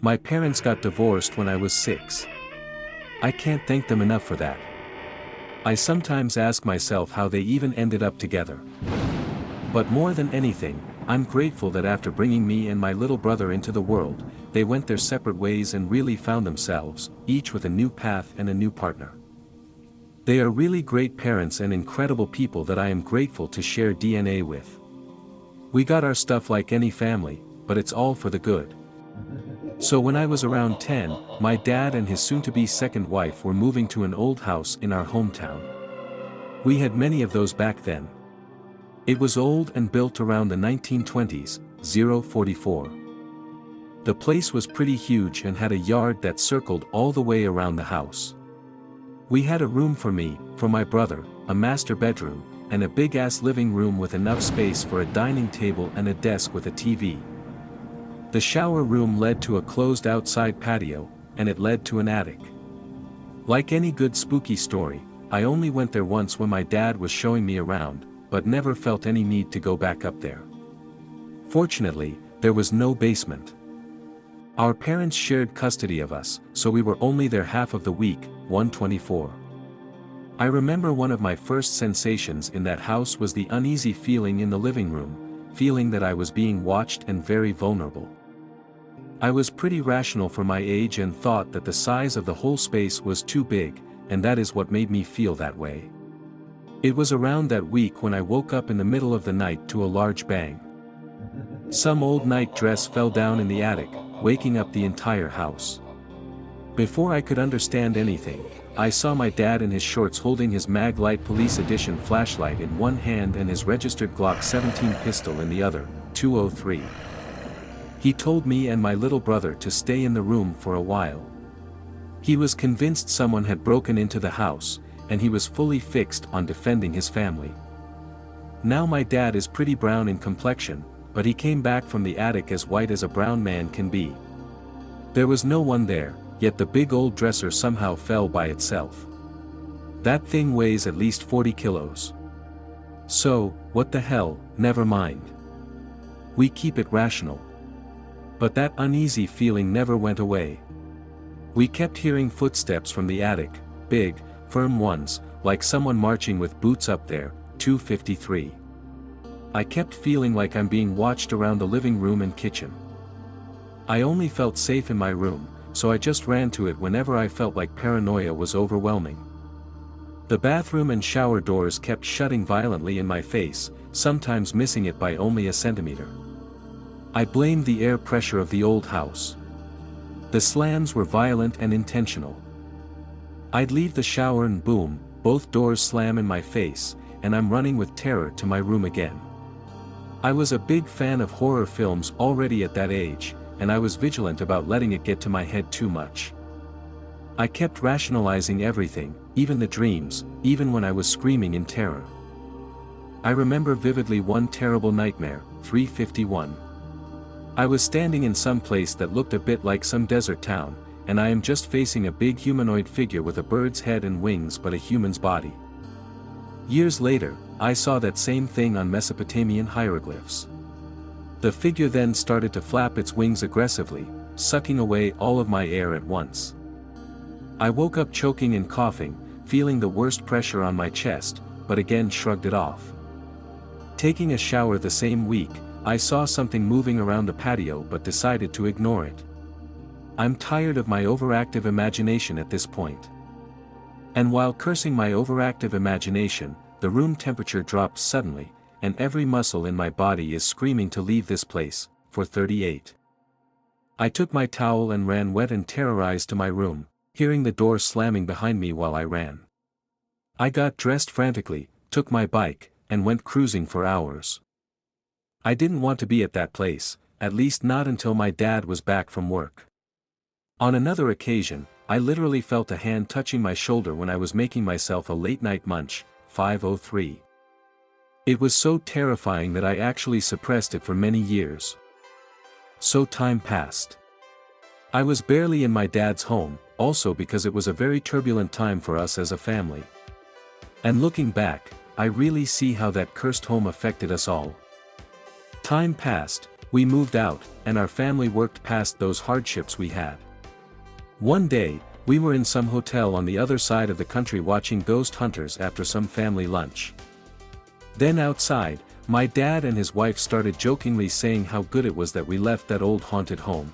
My parents got divorced when I was 6. I can't thank them enough for that. I sometimes ask myself how they even ended up together. But more than anything, I'm grateful that after bringing me and my little brother into the world, they went their separate ways and really found themselves, each with a new path and a new partner. They are really great parents and incredible people that I am grateful to share DNA with. We got our stuff like any family, but it's all for the good. So when I was around 10, my dad and his soon-to-be second wife were moving to an old house in our hometown. We had many of those back then. It was old and built around the 1920s, 044. The place was pretty huge and had a yard that circled all the way around the house. We had a room for me, for my brother, a master bedroom, and a big-ass living room with enough space for a dining table and a desk with a TV. The shower room led to a closed outside patio, and it led to an attic. Like any good spooky story, I only went there once when my dad was showing me around, but never felt any need to go back up there. Fortunately, there was no basement. Our parents shared custody of us, so we were only there half of the week, 124. I remember one of my first sensations in that house was the uneasy feeling in the living room, feeling that I was being watched and very vulnerable. I was pretty rational for my age and thought that the size of the whole space was too big, and that is what made me feel that way. It was around that week when I woke up in the middle of the night to a large bang. Some old night dress fell down in the attic, waking up the entire house. Before I could understand anything, I saw my dad in his shorts holding his Mag Light Police Edition flashlight in one hand and his registered Glock 17 pistol in the other, 203. He told me and my little brother to stay in the room for a while. He was convinced someone had broken into the house, and he was fully fixed on defending his family. Now my dad is pretty brown in complexion, but he came back from the attic as white as a brown man can be. There was no one there, yet the big old dresser somehow fell by itself. That thing weighs at least 40 kilos. So, what the hell, never mind. We keep it rational. But that uneasy feeling never went away. We kept hearing footsteps from the attic, big, firm ones, like someone marching with boots up there, 253. I kept feeling like I'm being watched around the living room and kitchen. I only felt safe in my room, so I just ran to it whenever I felt like paranoia was overwhelming. The bathroom and shower doors kept shutting violently in my face, sometimes missing it by only a centimeter. I blamed the air pressure of the old house. The slams were violent and intentional. I'd leave the shower and boom, both doors slam in my face, and I'm running with terror to my room again. I was a big fan of horror films already at that age, and I was vigilant about letting it get to my head too much. I kept rationalizing everything, even the dreams, even when I was screaming in terror. I remember vividly one terrible nightmare, 351. I was standing in some place that looked a bit like some desert town, and I am just facing a big humanoid figure with a bird's head and wings but a human's body. Years later, I saw that same thing on Mesopotamian hieroglyphs. The figure then started to flap its wings aggressively, sucking away all of my air at once. I woke up choking and coughing, feeling the worst pressure on my chest, but again shrugged it off. Taking a shower the same week, I saw something moving around the patio but decided to ignore it. I'm tired of my overactive imagination at this point. And while cursing my overactive imagination, the room temperature dropped suddenly, and every muscle in my body is screaming to leave this place, for 38. I took my towel and ran wet and terrorized to my room, hearing the door slamming behind me while I ran. I got dressed frantically, took my bike, and went cruising for hours. I didn't want to be at that place, at least not until my dad was back from work. On another occasion, I literally felt a hand touching my shoulder when I was making myself a late-night munch, 5:03. It was so terrifying that I actually suppressed it for many years. So time passed. I was barely in my dad's home, also because it was a very turbulent time for us as a family. And looking back, I really see how that cursed home affected us all. Time passed, We moved out, and our family worked past those hardships we had. One day, we were in some hotel on the other side of the country watching ghost hunters after some family lunch. Then outside, my dad and his wife started jokingly saying how good it was that we left that old haunted home.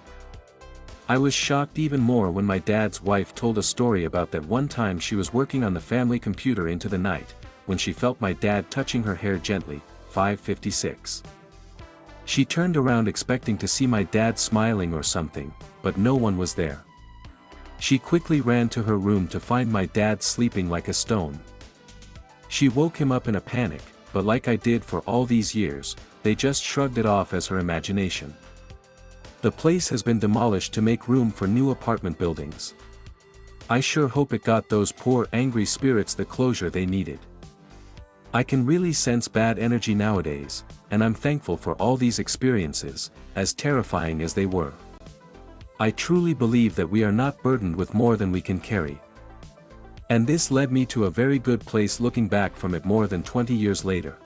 I was shocked even more when my dad's wife told a story about that one time she was working on the family computer into the night, when she felt my dad touching her hair gently, 5:56. She turned around expecting to see my dad smiling or something, but no one was there. She quickly ran to her room to find my dad sleeping like a stone. She woke him up in a panic, but like I did for all these years, they just shrugged it off as her imagination. The place has been demolished to make room for new apartment buildings. I sure hope it got those poor angry spirits the closure they needed. I can really sense bad energy nowadays, and I'm thankful for all these experiences, as terrifying as they were. I truly believe that we are not burdened with more than we can carry. And this led me to a very good place looking back from it more than 20 years later.